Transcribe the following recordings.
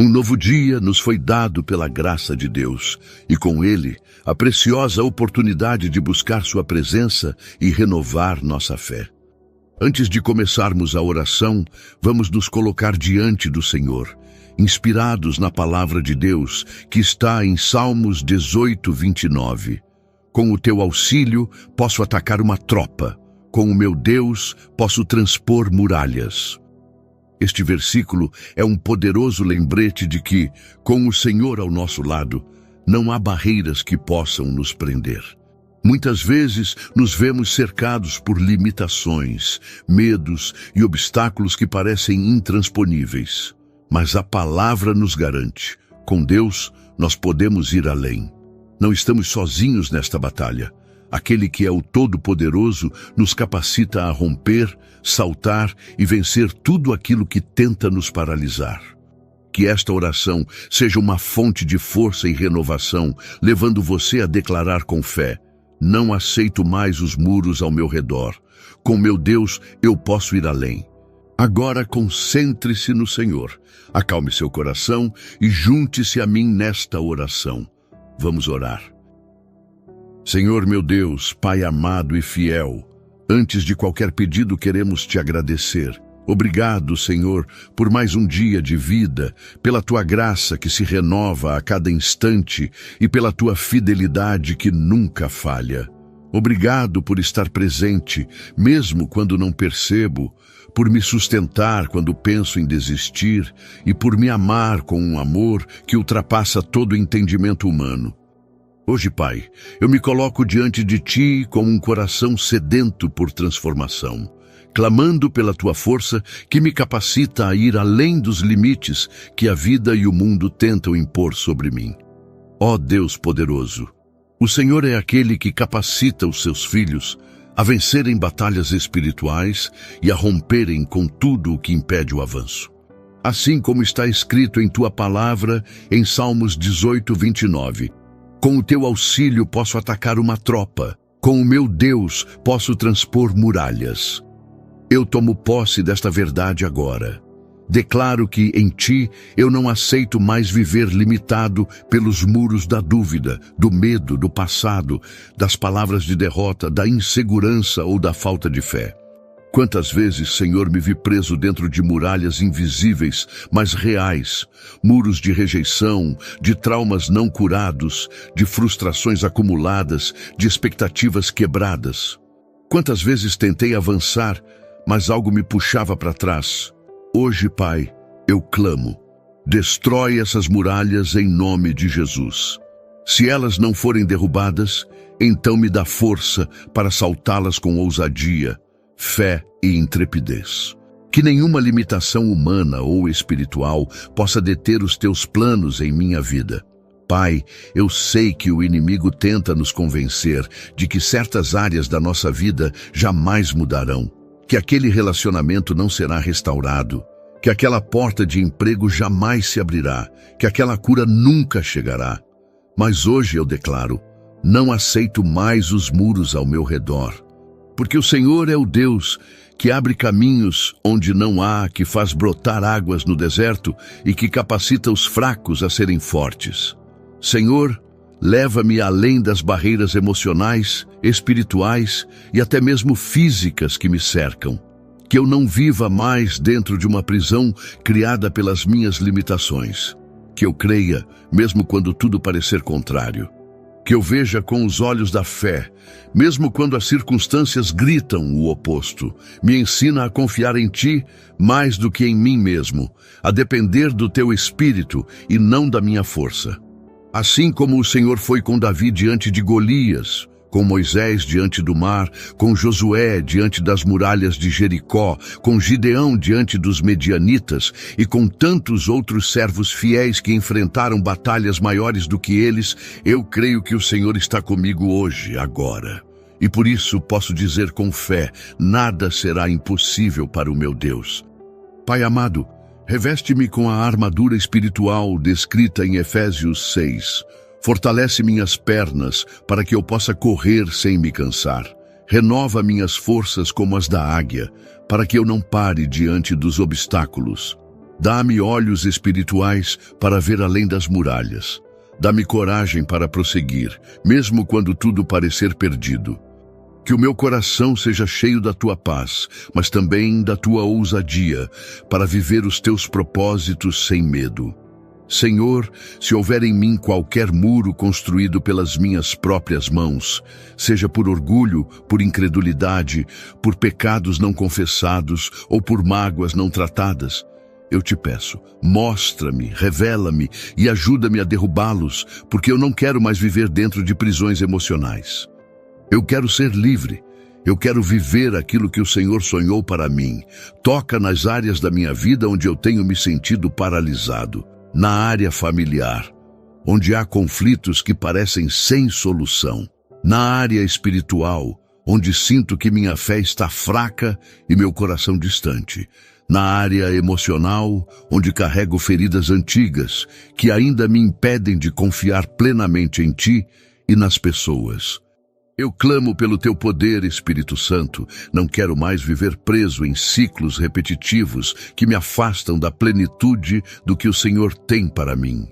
Um novo dia nos foi dado pela graça de Deus, e com ele, a preciosa oportunidade de buscar sua presença e renovar nossa fé. Antes de começarmos a oração, vamos nos colocar diante do Senhor, inspirados na palavra de Deus, que está em Salmos 18, 29. Com o teu auxílio, posso atacar uma tropa. Com o meu Deus, posso transpor muralhas. Este versículo é um poderoso lembrete de que, com o Senhor ao nosso lado, não há barreiras que possam nos prender. Muitas vezes nos vemos cercados por limitações, medos e obstáculos que parecem intransponíveis. Mas a palavra nos garante, com Deus nós podemos ir além. Não estamos sozinhos nesta batalha. Aquele que é o Todo-Poderoso nos capacita a romper, saltar e vencer tudo aquilo que tenta nos paralisar. Que esta oração seja uma fonte de força e renovação, levando você a declarar com fé: não aceito mais os muros ao meu redor. Com meu Deus eu posso ir além. Agora concentre-se no Senhor, acalme seu coração e junte-se a mim nesta oração. Vamos orar. Senhor meu Deus, Pai amado e fiel, antes de qualquer pedido queremos te agradecer. Obrigado, Senhor, por mais um dia de vida, pela tua graça que se renova a cada instante e pela tua fidelidade que nunca falha. Obrigado por estar presente, mesmo quando não percebo, por me sustentar quando penso em desistir e por me amar com um amor que ultrapassa todo entendimento humano. Hoje, Pai, eu me coloco diante de Ti com um coração sedento por transformação, clamando pela Tua força que me capacita a ir além dos limites que a vida e o mundo tentam impor sobre mim. Ó Deus poderoso, o Senhor é aquele que capacita os seus filhos a vencerem batalhas espirituais e a romperem com tudo o que impede o avanço. Assim como está escrito em Tua palavra em Salmos 18, 29, com o teu auxílio posso atacar uma tropa. Com o meu Deus posso transpor muralhas. Eu tomo posse desta verdade agora. Declaro que em Ti eu não aceito mais viver limitado pelos muros da dúvida, do medo, do passado, das palavras de derrota, da insegurança ou da falta de fé. Quantas vezes, Senhor, me vi preso dentro de muralhas invisíveis, mas reais, muros de rejeição, de traumas não curados, de frustrações acumuladas, de expectativas quebradas. Quantas vezes tentei avançar, mas algo me puxava para trás. Hoje, Pai, eu clamo. Destrói essas muralhas em nome de Jesus. Se elas não forem derrubadas, então me dá força para saltá-las com ousadia, fé e intrepidez. Que nenhuma limitação humana ou espiritual possa deter os teus planos em minha vida. Pai, eu sei que o inimigo tenta nos convencer de que certas áreas da nossa vida jamais mudarão, que aquele relacionamento não será restaurado, que aquela porta de emprego jamais se abrirá, que aquela cura nunca chegará. Mas hoje eu declaro: não aceito mais os muros ao meu redor. Porque o Senhor é o Deus que abre caminhos onde não há, que faz brotar águas no deserto e que capacita os fracos a serem fortes. Senhor, leva-me além das barreiras emocionais, espirituais e até mesmo físicas que me cercam. Que eu não viva mais dentro de uma prisão criada pelas minhas limitações. Que eu creia, mesmo quando tudo parecer contrário. Que eu veja com os olhos da fé, mesmo quando as circunstâncias gritam o oposto. Me ensina a confiar em Ti mais do que em mim mesmo, a depender do Teu Espírito e não da minha força. Assim como o Senhor foi com Davi diante de Golias, com Moisés diante do mar, com Josué diante das muralhas de Jericó, com Gideão diante dos medianitas e com tantos outros servos fiéis que enfrentaram batalhas maiores do que eles, eu creio que o Senhor está comigo hoje, agora. E por isso posso dizer com fé: nada será impossível para o meu Deus. Pai amado, reveste-me com a armadura espiritual descrita em Efésios 6. Fortalece minhas pernas para que eu possa correr sem me cansar. Renova minhas forças como as da águia, para que eu não pare diante dos obstáculos. Dá-me olhos espirituais para ver além das muralhas. Dá-me coragem para prosseguir, mesmo quando tudo parecer perdido. Que o meu coração seja cheio da tua paz, mas também da tua ousadia, para viver os teus propósitos sem medo. Senhor, se houver em mim qualquer muro construído pelas minhas próprias mãos, seja por orgulho, por incredulidade, por pecados não confessados ou por mágoas não tratadas, eu te peço, mostra-me, revela-me e ajuda-me a derrubá-los, porque eu não quero mais viver dentro de prisões emocionais. Eu quero ser livre. Eu quero viver aquilo que o Senhor sonhou para mim. Toca nas áreas da minha vida onde eu tenho me sentido paralisado. Na área familiar, onde há conflitos que parecem sem solução. Na área espiritual, onde sinto que minha fé está fraca e meu coração distante. Na área emocional, onde carrego feridas antigas que ainda me impedem de confiar plenamente em Ti e nas pessoas. Eu clamo pelo Teu poder, Espírito Santo. Não quero mais viver preso em ciclos repetitivos que me afastam da plenitude do que o Senhor tem para mim.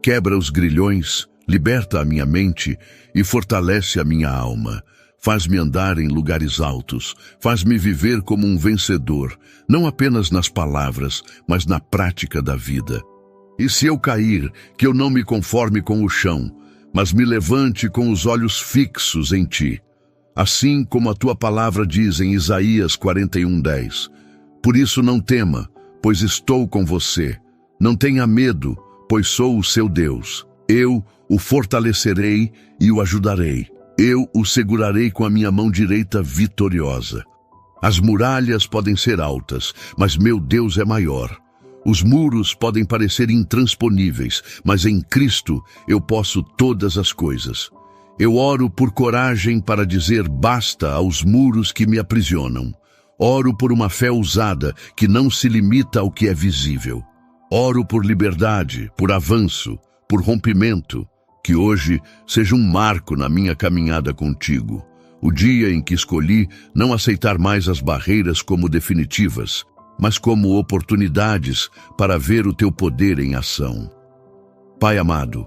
Quebra os grilhões, liberta a minha mente e fortalece a minha alma. Faz-me andar em lugares altos, faz-me viver como um vencedor, não apenas nas palavras, mas na prática da vida. E se eu cair, que eu não me conforme com o chão, mas me levante com os olhos fixos em Ti. Assim como a Tua palavra diz em Isaías 41:10. Por isso não tema, pois estou com você. Não tenha medo, pois sou o seu Deus. Eu o fortalecerei e o ajudarei. Eu o segurarei com a minha mão direita vitoriosa. As muralhas podem ser altas, mas meu Deus é maior. Os muros podem parecer intransponíveis, mas em Cristo eu posso todas as coisas. Eu oro por coragem para dizer basta aos muros que me aprisionam. Oro por uma fé ousada que não se limita ao que é visível. Oro por liberdade, por avanço, por rompimento. Que hoje seja um marco na minha caminhada contigo. O dia em que escolhi não aceitar mais as barreiras como definitivas, mas como oportunidades para ver o Teu poder em ação. Pai amado,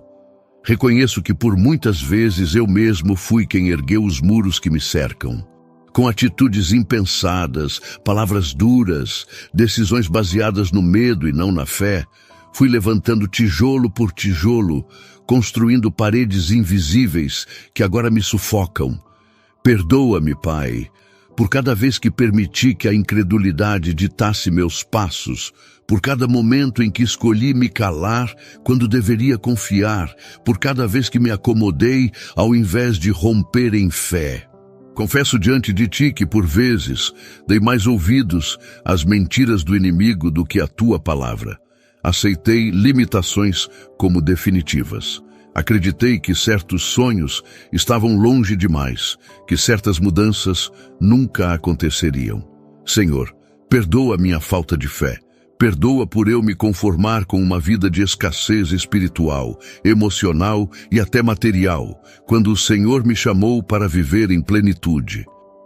reconheço que por muitas vezes eu mesmo fui quem ergueu os muros que me cercam. Com atitudes impensadas, palavras duras, decisões baseadas no medo e não na fé, fui levantando tijolo por tijolo, construindo paredes invisíveis que agora me sufocam. Perdoa-me, Pai, por cada vez que permiti que a incredulidade ditasse meus passos, por cada momento em que escolhi me calar quando deveria confiar, por cada vez que me acomodei ao invés de romper em fé. Confesso diante de Ti que, por vezes, dei mais ouvidos às mentiras do inimigo do que à Tua palavra. Aceitei limitações como definitivas. Acreditei que certos sonhos estavam longe demais, que certas mudanças nunca aconteceriam. Senhor, perdoa minha falta de fé. Perdoa por eu me conformar com uma vida de escassez espiritual, emocional e até material, quando o Senhor me chamou para viver em plenitude.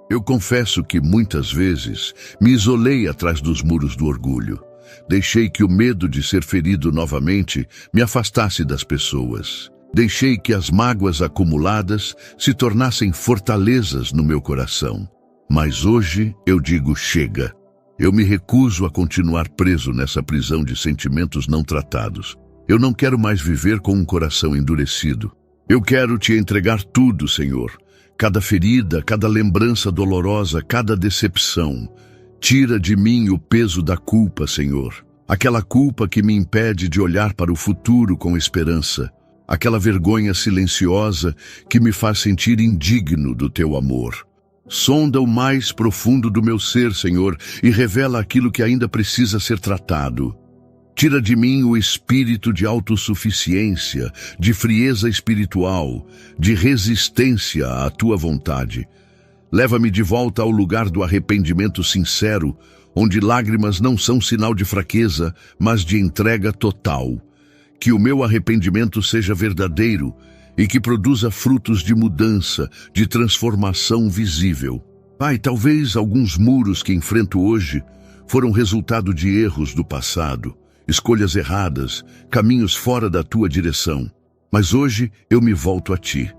Eu confesso que muitas vezes me isolei atrás dos muros do orgulho. Deixei que o medo de ser ferido novamente me afastasse das pessoas. Deixei que as mágoas acumuladas se tornassem fortalezas no meu coração. Mas hoje eu digo chega. Eu me recuso a continuar preso nessa prisão de sentimentos não tratados. Eu não quero mais viver com um coração endurecido. Eu quero Te entregar tudo, Senhor. Cada ferida, cada lembrança dolorosa, cada decepção. Tira de mim o peso da culpa, Senhor. Aquela culpa que me impede de olhar para o futuro com esperança. Aquela vergonha silenciosa que me faz sentir indigno do Teu amor. Sonda o mais profundo do meu ser, Senhor, e revela aquilo que ainda precisa ser tratado. Tira de mim o espírito de autossuficiência, de frieza espiritual, de resistência à Tua vontade. Leva-me de volta ao lugar do arrependimento sincero, onde lágrimas não são sinal de fraqueza, mas de entrega total. Que o meu arrependimento seja verdadeiro e que produza frutos de mudança, de transformação visível. Pai, talvez alguns muros que enfrento hoje foram resultado de erros do passado, escolhas erradas, caminhos fora da tua direção. Mas hoje eu me volto a ti.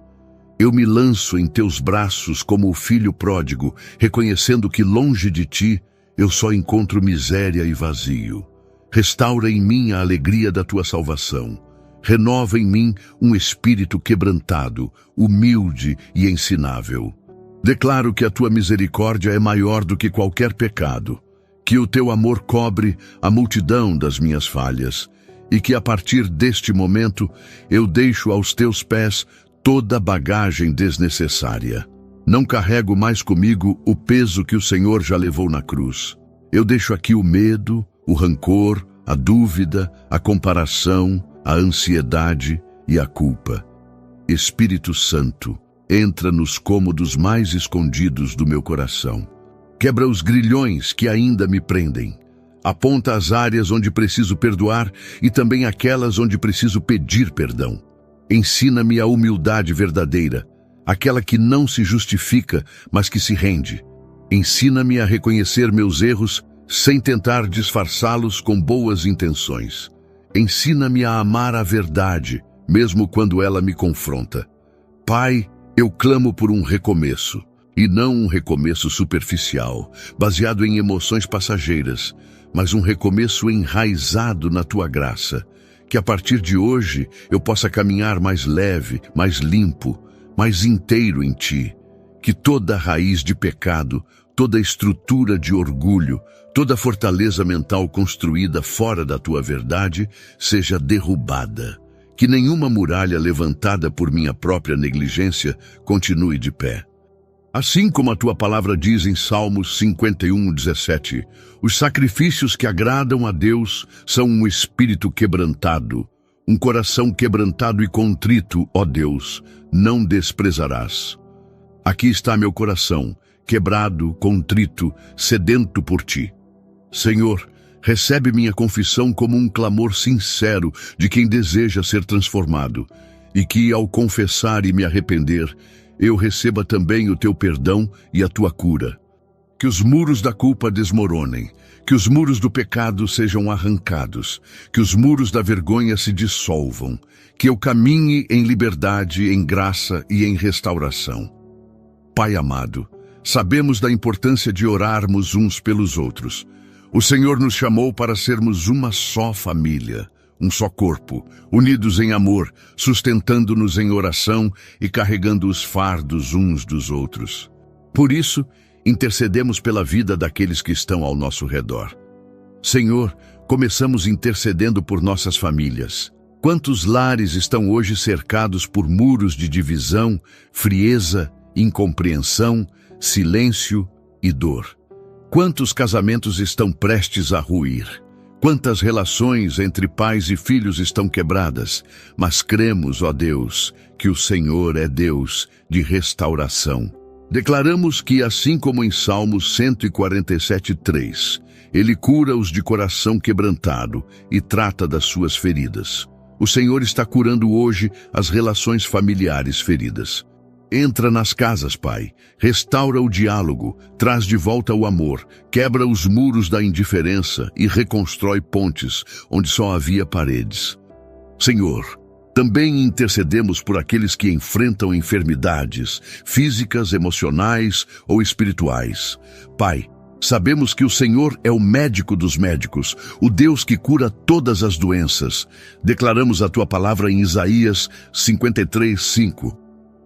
Eu me lanço em teus braços como o filho pródigo, reconhecendo que longe de ti eu só encontro miséria e vazio. Restaura em mim a alegria da tua salvação. Renova em mim um espírito quebrantado, humilde e ensinável. Declaro que a tua misericórdia é maior do que qualquer pecado, que o teu amor cobre a multidão das minhas falhas, e que a partir deste momento eu deixo aos teus pés toda bagagem desnecessária. Não carrego mais comigo o peso que o Senhor já levou na cruz. Eu deixo aqui o medo, o rancor, a dúvida, a comparação, a ansiedade e a culpa. Espírito Santo, entra nos cômodos mais escondidos do meu coração. Quebra os grilhões que ainda me prendem. Aponta as áreas onde preciso perdoar e também aquelas onde preciso pedir perdão. Ensina-me a humildade verdadeira, aquela que não se justifica, mas que se rende. Ensina-me a reconhecer meus erros sem tentar disfarçá-los com boas intenções. Ensina-me a amar a verdade, mesmo quando ela me confronta. Pai, eu clamo por um recomeço, e não um recomeço superficial, baseado em emoções passageiras, mas um recomeço enraizado na tua graça. Que a partir de hoje eu possa caminhar mais leve, mais limpo, mais inteiro em ti. Que toda raiz de pecado, toda estrutura de orgulho, toda fortaleza mental construída fora da tua verdade seja derrubada. Que nenhuma muralha levantada por minha própria negligência continue de pé. Assim como a tua palavra diz em Salmos 51:17, os sacrifícios que agradam a Deus são um espírito quebrantado, um coração quebrantado e contrito, ó Deus, não desprezarás. Aqui está meu coração, quebrado, contrito, sedento por ti. Senhor, recebe minha confissão como um clamor sincero de quem deseja ser transformado, e que, ao confessar e me arrepender, eu receba também o teu perdão e a tua cura. Que os muros da culpa desmoronem, que os muros do pecado sejam arrancados, que os muros da vergonha se dissolvam, que eu caminhe em liberdade, em graça e em restauração. Pai amado, sabemos da importância de orarmos uns pelos outros. O Senhor nos chamou para sermos uma só família, um só corpo, unidos em amor, sustentando-nos em oração e carregando os fardos uns dos outros. Por isso, intercedemos pela vida daqueles que estão ao nosso redor. Senhor, começamos intercedendo por nossas famílias. Quantos lares estão hoje cercados por muros de divisão, frieza, incompreensão, silêncio e dor? Quantos casamentos estão prestes a ruir? Quantas relações entre pais e filhos estão quebradas? Mas cremos, ó Deus, que o Senhor é Deus de restauração. Declaramos que, assim como em Salmos 147:3, Ele cura os de coração quebrantado e trata das suas feridas. O Senhor está curando hoje as relações familiares feridas. Entra nas casas, Pai, restaura o diálogo, traz de volta o amor, quebra os muros da indiferença e reconstrói pontes onde só havia paredes. Senhor, também intercedemos por aqueles que enfrentam enfermidades físicas, emocionais ou espirituais. Pai, sabemos que o Senhor é o médico dos médicos, o Deus que cura todas as doenças. Declaramos a tua palavra em Isaías 53:5.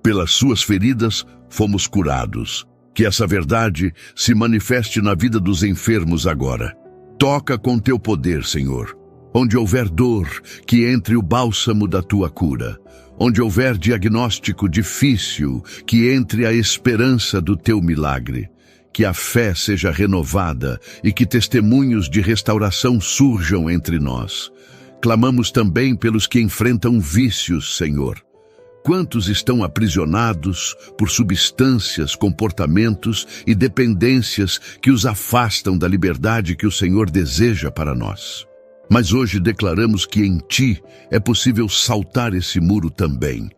Pelas suas feridas fomos curados. Que essa verdade se manifeste na vida dos enfermos agora. Toca com teu poder, Senhor. Onde houver dor, que entre o bálsamo da tua cura. Onde houver diagnóstico difícil, que entre a esperança do teu milagre. Que a fé seja renovada e que testemunhos de restauração surjam entre nós. Clamamos também pelos que enfrentam vícios, Senhor. Quantos estão aprisionados por substâncias, comportamentos e dependências que os afastam da liberdade que o Senhor deseja para nós? Mas hoje declaramos que em Ti é possível saltar esse muro também.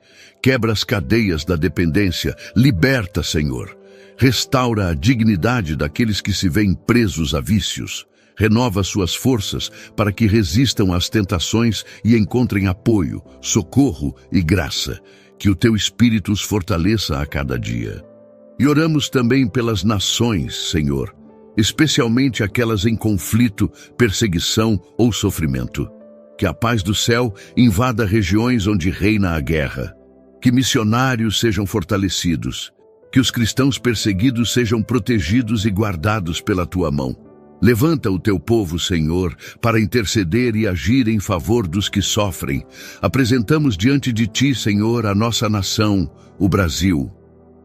Quebra as cadeias da dependência, liberta, Senhor. Restaura a dignidade daqueles que se veem presos a vícios. renova suas forças para que resistam às tentações e encontrem apoio, socorro e graça. Que o teu Espírito os fortaleça a cada dia. E oramos também pelas nações, Senhor, especialmente aquelas em conflito, perseguição ou sofrimento. Que a paz do céu invada regiões onde reina a guerra. Que missionários sejam fortalecidos. Que os cristãos perseguidos sejam protegidos e guardados pela tua mão. Levanta o teu povo, Senhor, para interceder e agir em favor dos que sofrem. Apresentamos diante de ti, Senhor, a nossa nação, o Brasil.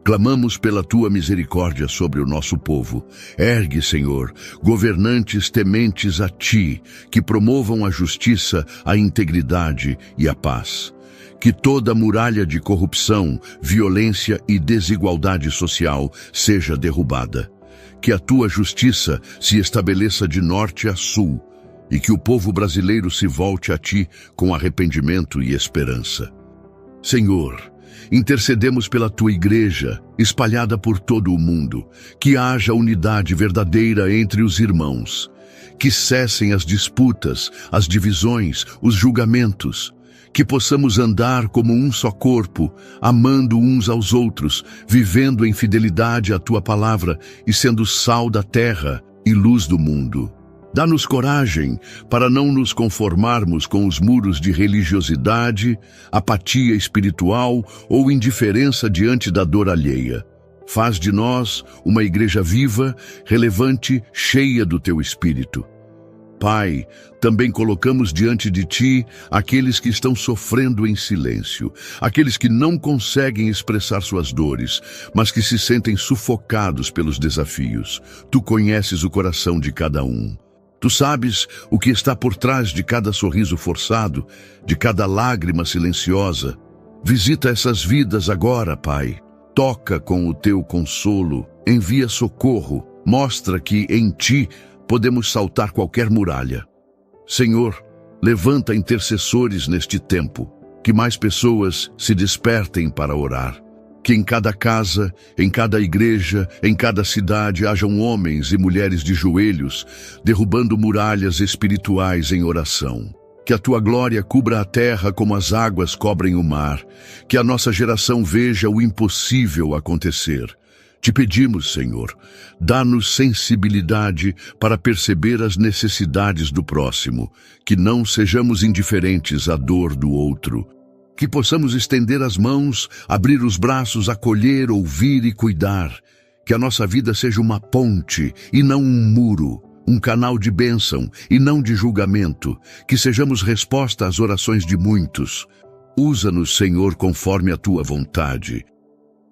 Clamamos pela tua misericórdia sobre o nosso povo. Ergue, Senhor, governantes tementes a ti, que promovam a justiça, a integridade e a paz. Que toda muralha de corrupção, violência e desigualdade social seja derrubada. Que a tua justiça se estabeleça de norte a sul e que o povo brasileiro se volte a ti com arrependimento e esperança. Senhor, intercedemos pela tua igreja, espalhada por todo o mundo, que haja unidade verdadeira entre os irmãos, que cessem as disputas, as divisões, os julgamentos, que possamos andar como um só corpo, amando uns aos outros, vivendo em fidelidade à tua palavra e sendo sal da terra e luz do mundo. Dá-nos coragem para não nos conformarmos com os muros de religiosidade, apatia espiritual ou indiferença diante da dor alheia. Faz de nós uma igreja viva, relevante, cheia do teu Espírito. Pai, também colocamos diante de ti aqueles que estão sofrendo em silêncio, aqueles que não conseguem expressar suas dores, mas que se sentem sufocados pelos desafios. Tu conheces o coração de cada um. Tu sabes o que está por trás de cada sorriso forçado, de cada lágrima silenciosa. Visita essas vidas agora, Pai. Toca com o teu consolo, envia socorro, mostra que em ti podemos saltar qualquer muralha. Senhor, levanta intercessores neste tempo, que mais pessoas se despertem para orar. Que em cada casa, em cada igreja, em cada cidade hajam homens e mulheres de joelhos, derrubando muralhas espirituais em oração. Que a tua glória cubra a terra como as águas cobrem o mar. Que a nossa geração veja o impossível acontecer. Te pedimos, Senhor, dá-nos sensibilidade para perceber as necessidades do próximo, que não sejamos indiferentes à dor do outro. Que possamos estender as mãos, abrir os braços, acolher, ouvir e cuidar. Que a nossa vida seja uma ponte e não um muro, um canal de bênção e não de julgamento. Que sejamos resposta às orações de muitos. Usa-nos, Senhor, conforme a tua vontade.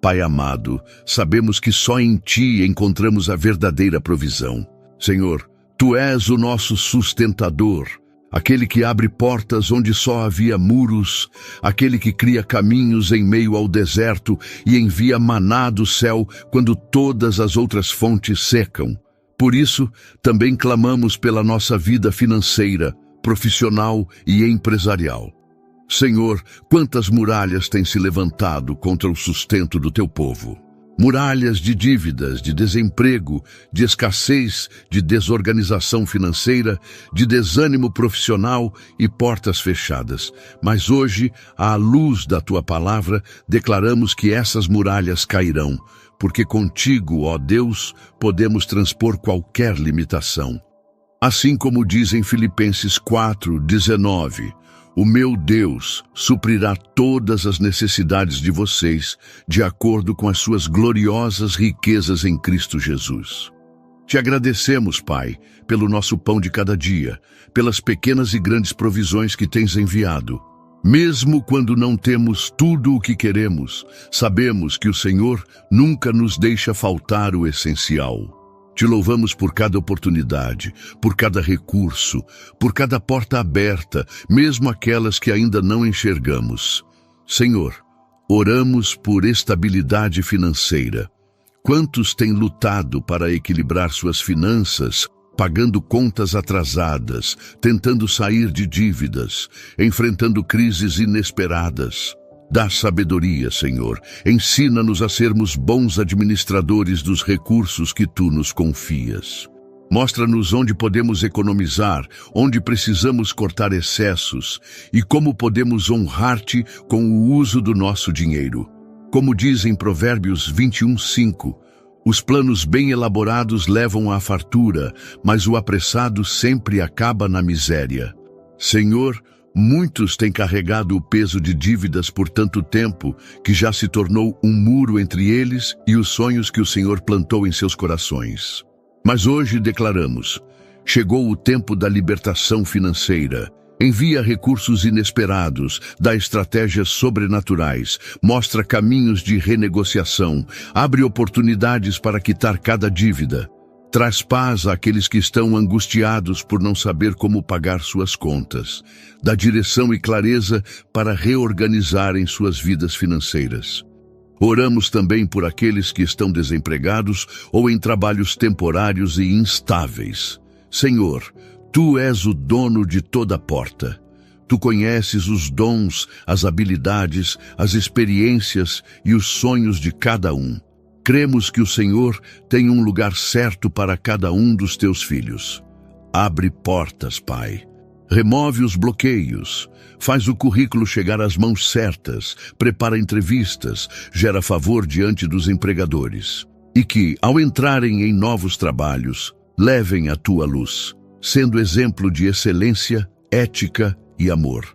Pai amado, sabemos que só em ti encontramos a verdadeira provisão. Senhor, tu és o nosso sustentador, aquele que abre portas onde só havia muros, aquele que cria caminhos em meio ao deserto e envia maná do céu quando todas as outras fontes secam. Por isso, também clamamos pela nossa vida financeira, profissional e empresarial. Senhor, quantas muralhas têm se levantado contra o sustento do teu povo? Muralhas de dívidas, de desemprego, de escassez, de desorganização financeira, de desânimo profissional e portas fechadas. Mas hoje, à luz da tua palavra, declaramos que essas muralhas cairão, porque contigo, ó Deus, podemos transpor qualquer limitação. Assim como diz em Filipenses 4:19, o meu Deus suprirá todas as necessidades de vocês, de acordo com as suas gloriosas riquezas em Cristo Jesus. Te agradecemos, Pai, pelo nosso pão de cada dia, pelas pequenas e grandes provisões que tens enviado. Mesmo quando não temos tudo o que queremos, sabemos que o Senhor nunca nos deixa faltar o essencial. Te louvamos por cada oportunidade, por cada recurso, por cada porta aberta, mesmo aquelas que ainda não enxergamos. Senhor, oramos por estabilidade financeira. Quantos têm lutado para equilibrar suas finanças, pagando contas atrasadas, tentando sair de dívidas, enfrentando crises inesperadas? Dá sabedoria, Senhor. Ensina-nos a sermos bons administradores dos recursos que tu nos confias. Mostra-nos onde podemos economizar, onde precisamos cortar excessos e como podemos honrar-te com o uso do nosso dinheiro. Como diz em Provérbios 21:5, os planos bem elaborados levam à fartura, mas o apressado sempre acaba na miséria. Senhor, muitos têm carregado o peso de dívidas por tanto tempo que já se tornou um muro entre eles e os sonhos que o Senhor plantou em seus corações. Mas hoje declaramos: chegou o tempo da libertação financeira. Envia recursos inesperados, dá estratégias sobrenaturais, mostra caminhos de renegociação, abre oportunidades para quitar cada dívida. Traz paz àqueles que estão angustiados por não saber como pagar suas contas. Dá direção e clareza para reorganizarem suas vidas financeiras. Oramos também por aqueles que estão desempregados ou em trabalhos temporários e instáveis. Senhor, Tu és o dono de toda porta. Tu conheces os dons, as habilidades, as experiências e os sonhos de cada um. Cremos que o Senhor tem um lugar certo para cada um dos Teus filhos. Abre portas, Pai. Remove os bloqueios. Faz o currículo chegar às mãos certas. Prepara entrevistas. Gera favor diante dos empregadores. E que, ao entrarem em novos trabalhos, levem a Tua luz, sendo exemplo de excelência, ética e amor.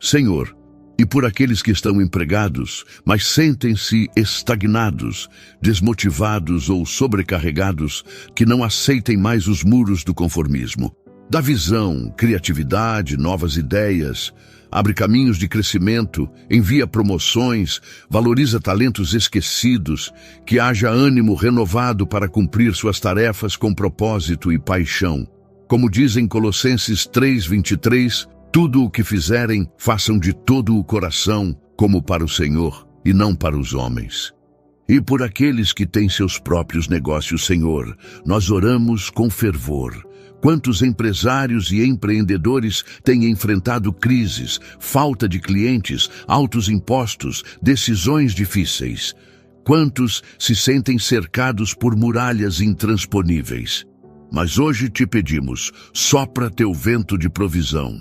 Senhor, e por aqueles que estão empregados, mas sentem-se estagnados, desmotivados ou sobrecarregados, que não aceitem mais os muros do conformismo. Dá visão, criatividade, novas ideias, abre caminhos de crescimento, envia promoções, valoriza talentos esquecidos, que haja ânimo renovado para cumprir suas tarefas com propósito e paixão. Como diz em Colossenses 3:23, tudo o que fizerem, façam de todo o coração, como para o Senhor, e não para os homens. E por aqueles que têm seus próprios negócios, Senhor, nós oramos com fervor. Quantos empresários e empreendedores têm enfrentado crises, falta de clientes, altos impostos, decisões difíceis? Quantos se sentem cercados por muralhas intransponíveis? Mas hoje te pedimos, sopra teu vento de provisão.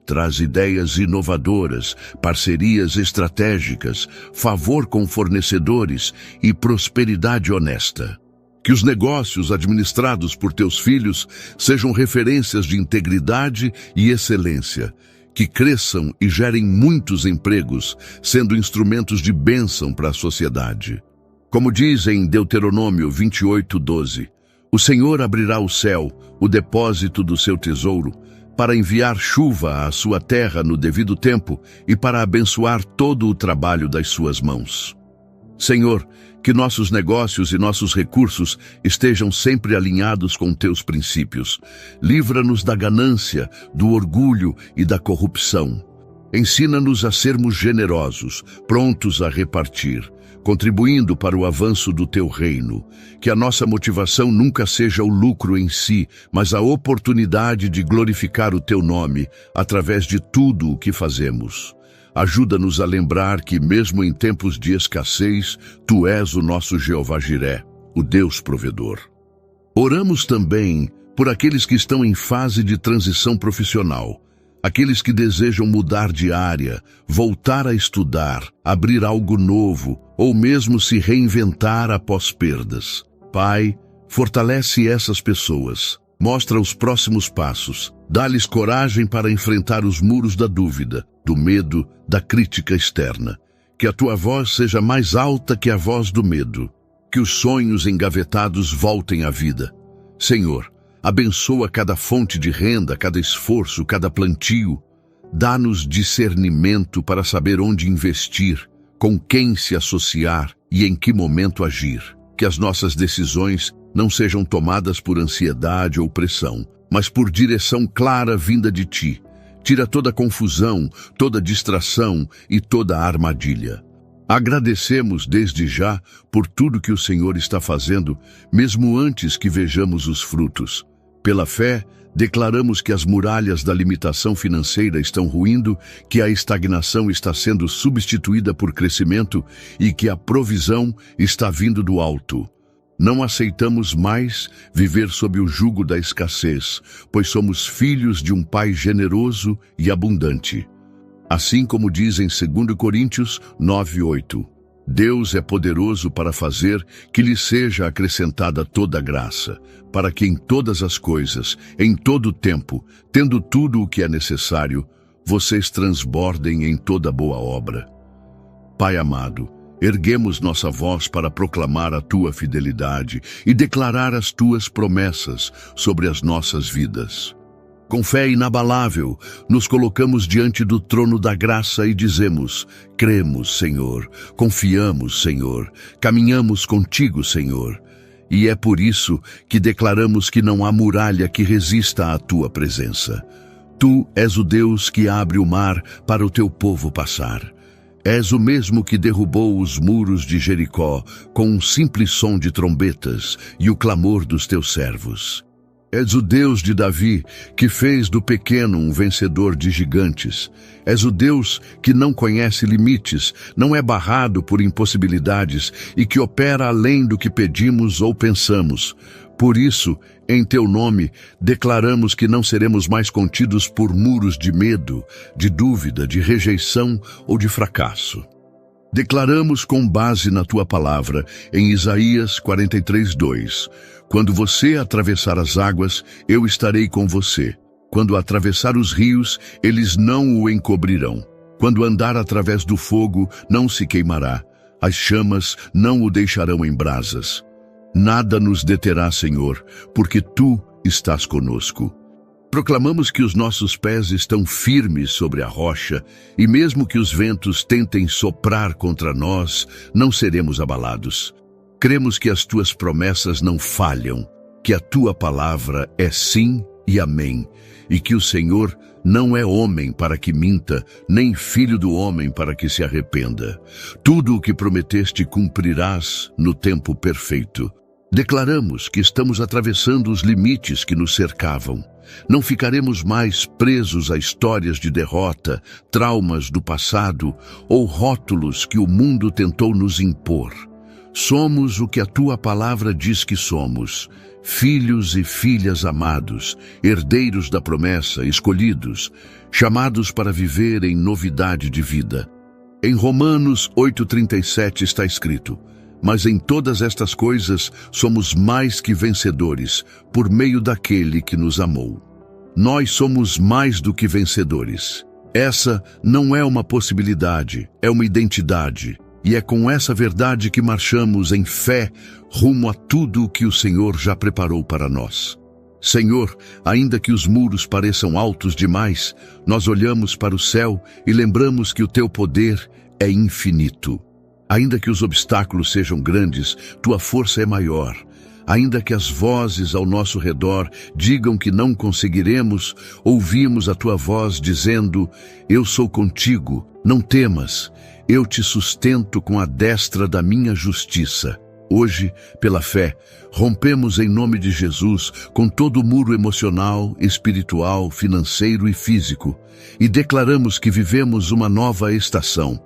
Traz ideias inovadoras, parcerias estratégicas, favor com fornecedores e prosperidade honesta. Que os negócios administrados por teus filhos sejam referências de integridade e excelência, que cresçam e gerem muitos empregos, sendo instrumentos de bênção para a sociedade. Como diz em Deuteronômio 28:12, o Senhor abrirá o céu, o depósito do seu tesouro, para enviar chuva à sua terra no devido tempo e para abençoar todo o trabalho das suas mãos. Senhor, que nossos negócios e nossos recursos estejam sempre alinhados com teus princípios. Livra-nos da ganância, do orgulho e da corrupção. Ensina-nos a sermos generosos, prontos a repartir, contribuindo para o avanço do teu reino. Que a nossa motivação nunca seja o lucro em si, mas a oportunidade de glorificar o teu nome através de tudo o que fazemos. Ajuda-nos a lembrar que, mesmo em tempos de escassez, tu és o nosso Jeová Jiré, o Deus provedor. Oramos também por aqueles que estão em fase de transição profissional, aqueles que desejam mudar de área, voltar a estudar, abrir algo novo ou mesmo se reinventar após perdas. Pai, fortalece essas pessoas. Mostra os próximos passos. Dá-lhes coragem para enfrentar os muros da dúvida, do medo, da crítica externa. Que a tua voz seja mais alta que a voz do medo. Que os sonhos engavetados voltem à vida. Senhor, abençoa cada fonte de renda, cada esforço, cada plantio. Dá-nos discernimento para saber onde investir, com quem se associar e em que momento agir. Que as nossas decisões não sejam tomadas por ansiedade ou pressão, mas por direção clara vinda de ti. Tira toda confusão, toda distração e toda armadilha. Agradecemos desde já por tudo que o Senhor está fazendo, mesmo antes que vejamos os frutos. Pela fé, declaramos que as muralhas da limitação financeira estão ruindo, que a estagnação está sendo substituída por crescimento e que a provisão está vindo do alto. Não aceitamos mais viver sob o jugo da escassez, pois somos filhos de um Pai generoso e abundante. Assim como diz em 2 Coríntios 9:8, Deus é poderoso para fazer que lhe seja acrescentada toda graça, para que em todas as coisas, em todo o tempo, tendo tudo o que é necessário, vocês transbordem em toda boa obra. Pai amado, erguemos nossa voz para proclamar a Tua fidelidade e declarar as Tuas promessas sobre as nossas vidas. Com fé inabalável, nos colocamos diante do trono da graça e dizemos: cremos, Senhor, confiamos, Senhor, caminhamos contigo, Senhor. E é por isso que declaramos que não há muralha que resista à Tua presença. Tu és o Deus que abre o mar para o Teu povo passar. És o mesmo que derrubou os muros de Jericó com um simples som de trombetas e o clamor dos Teus servos. És o Deus de Davi, que fez do pequeno um vencedor de gigantes. És o Deus que não conhece limites, não é barrado por impossibilidades e que opera além do que pedimos ou pensamos. Por isso, em Teu nome, declaramos que não seremos mais contidos por muros de medo, de dúvida, de rejeição ou de fracasso. Declaramos com base na Tua palavra, em Isaías 43:2, quando você atravessar as águas, eu estarei com você. Quando atravessar os rios, eles não o encobrirão. Quando andar através do fogo, não se queimará. As chamas não o deixarão em brasas. Nada nos deterá, Senhor, porque Tu estás conosco. Proclamamos que os nossos pés estão firmes sobre a rocha, e mesmo que os ventos tentem soprar contra nós, não seremos abalados. Cremos que as Tuas promessas não falham, que a Tua palavra é sim e amém, e que o Senhor não é homem para que minta, nem filho do homem para que se arrependa. Tudo o que prometeste cumprirás no tempo perfeito. Declaramos que estamos atravessando os limites que nos cercavam. Não ficaremos mais presos a histórias de derrota, traumas do passado ou rótulos que o mundo tentou nos impor. Somos o que a Tua palavra diz que somos, filhos e filhas amados, herdeiros da promessa, escolhidos, chamados para viver em novidade de vida. Em Romanos 8:37 está escrito: mas em todas estas coisas somos mais que vencedores, por meio daquele que nos amou. Nós somos mais do que vencedores. Essa não é uma possibilidade, é uma identidade. E é com essa verdade que marchamos em fé rumo a tudo o que o Senhor já preparou para nós. Senhor, ainda que os muros pareçam altos demais, nós olhamos para o céu e lembramos que o Teu poder é infinito. Ainda que os obstáculos sejam grandes, Tua força é maior. Ainda que as vozes ao nosso redor digam que não conseguiremos, ouvimos a Tua voz dizendo: eu sou contigo, não temas. Eu te sustento com a destra da minha justiça. Hoje, pela fé, rompemos em nome de Jesus com todo o muro emocional, espiritual, financeiro e físico, e declaramos que vivemos uma nova estação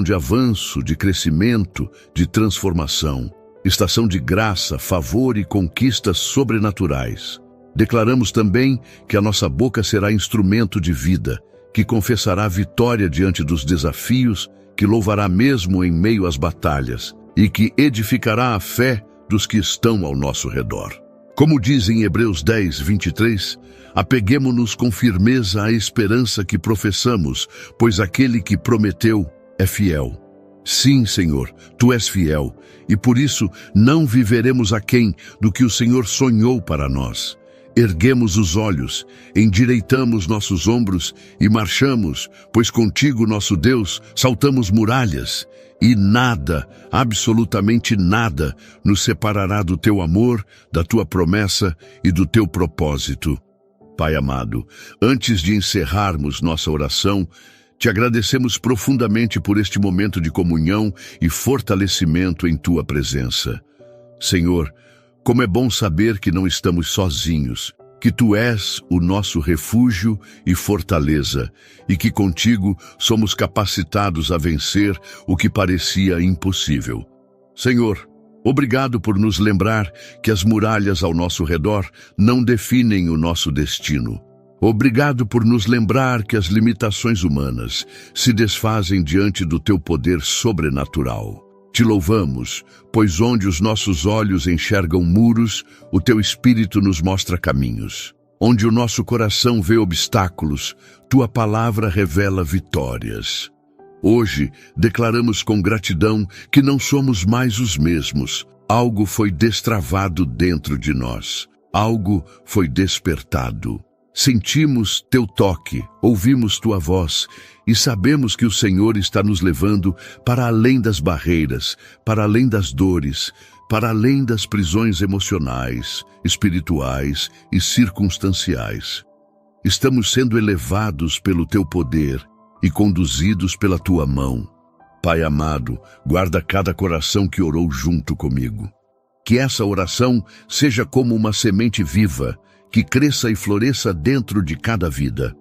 de avanço, de crescimento, de transformação, estação de graça, favor e conquistas sobrenaturais. Declaramos também que a nossa boca será instrumento de vida, que confessará vitória diante dos desafios, que louvará mesmo em meio às batalhas e que edificará a fé dos que estão ao nosso redor. Como diz em Hebreus 10:23, apeguemo-nos com firmeza à esperança que professamos, pois aquele que prometeu é fiel. Sim, Senhor, Tu és fiel, e por isso não viveremos aquém do que o Senhor sonhou para nós. Erguemos os olhos, endireitamos nossos ombros e marchamos, pois contigo, nosso Deus, saltamos muralhas, e nada, absolutamente nada, nos separará do Teu amor, da Tua promessa e do Teu propósito. Pai amado, antes de encerrarmos nossa oração, Te agradecemos profundamente por este momento de comunhão e fortalecimento em Tua presença. Senhor, como é bom saber que não estamos sozinhos, que Tu és o nosso refúgio e fortaleza, e que contigo somos capacitados a vencer o que parecia impossível. Senhor, Obrigado por nos lembrar que as muralhas ao nosso redor não definem o nosso destino. Obrigado por nos lembrar que as limitações humanas se desfazem diante do teu poder sobrenatural. Te louvamos, pois onde os nossos olhos enxergam muros, o teu Espírito nos mostra caminhos. Onde o nosso coração vê obstáculos, tua palavra revela vitórias. Hoje, declaramos com gratidão que não somos mais os mesmos. Algo foi destravado dentro de nós. Algo foi despertado. Sentimos teu toque, ouvimos tua voz e sabemos que o Senhor está nos levando para além das barreiras, para além das dores, para além das prisões emocionais, espirituais e circunstanciais. Estamos sendo elevados pelo teu poder e conduzidos pela tua mão. Pai amado, guarda cada coração que orou junto comigo. Que essa oração seja como uma semente viva, que cresça e floresça dentro de cada vida.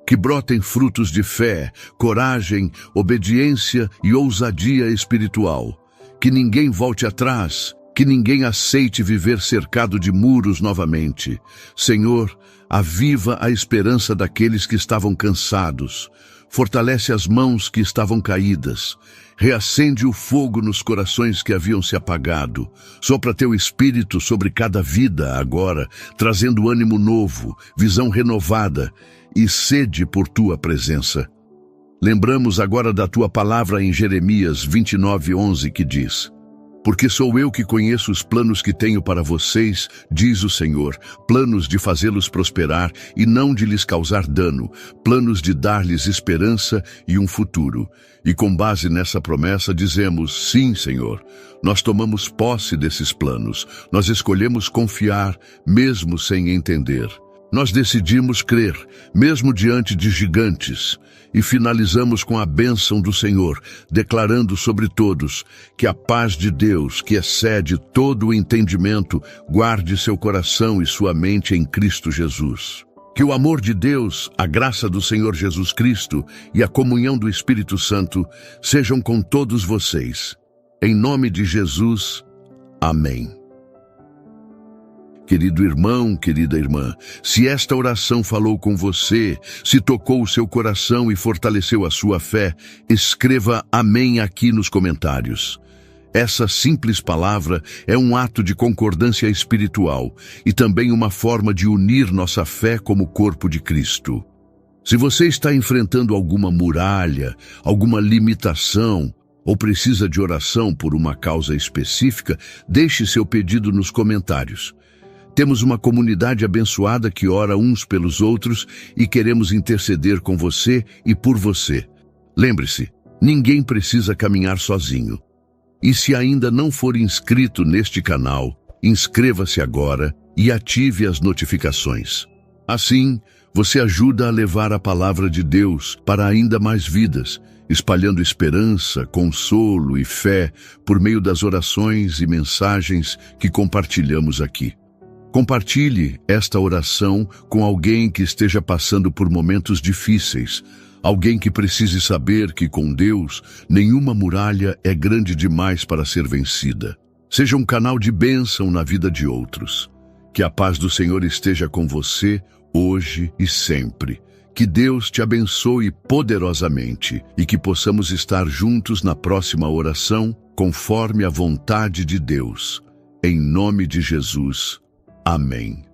Que brotem frutos de fé, coragem, obediência e ousadia espiritual. Que ninguém volte atrás, que ninguém aceite viver cercado de muros novamente. Senhor, aviva a esperança daqueles que estavam cansados. Fortalece as mãos que estavam caídas. Reacende o fogo nos corações que haviam se apagado. Sopra teu Espírito sobre cada vida agora, trazendo ânimo novo, visão renovada e sede por tua presença. Lembramos agora da tua palavra em Jeremias 29:11, que diz: Porque sou eu que conheço os planos que tenho para vocês, diz o Senhor, planos de fazê-los prosperar e não de lhes causar dano, planos de dar-lhes esperança e um futuro. E com base nessa promessa dizemos, sim, Senhor, nós tomamos posse desses planos, nós escolhemos confiar, mesmo sem entender. Nós decidimos crer, mesmo diante de gigantes, e finalizamos com a bênção do Senhor, declarando sobre todos que a paz de Deus, que excede todo o entendimento, guarde seu coração e sua mente em Cristo Jesus. Que o amor de Deus, a graça do Senhor Jesus Cristo e a comunhão do Espírito Santo sejam com todos vocês. Em nome de Jesus, amém. Querido irmão, querida irmã, se esta oração falou com você, se tocou o seu coração e fortaleceu a sua fé, escreva amém aqui nos comentários. Essa simples palavra é um ato de concordância espiritual e também uma forma de unir nossa fé como corpo de Cristo. Se você está enfrentando alguma muralha, alguma limitação, ou precisa de oração por uma causa específica, deixe seu pedido nos comentários. Temos uma comunidade abençoada que ora uns pelos outros e queremos interceder com você e por você. Lembre-se, ninguém precisa caminhar sozinho. E se ainda não for inscrito neste canal, inscreva-se agora e ative as notificações. Assim, você ajuda a levar a palavra de Deus para ainda mais vidas, espalhando esperança, consolo e fé por meio das orações e mensagens que compartilhamos aqui. Compartilhe esta oração com alguém que esteja passando por momentos difíceis, alguém que precise saber que com Deus nenhuma muralha é grande demais para ser vencida. Seja um canal de bênção na vida de outros. Que a paz do Senhor esteja com você hoje e sempre. Que Deus te abençoe poderosamente e que possamos estar juntos na próxima oração, conforme a vontade de Deus. Em nome de Jesus. Amém.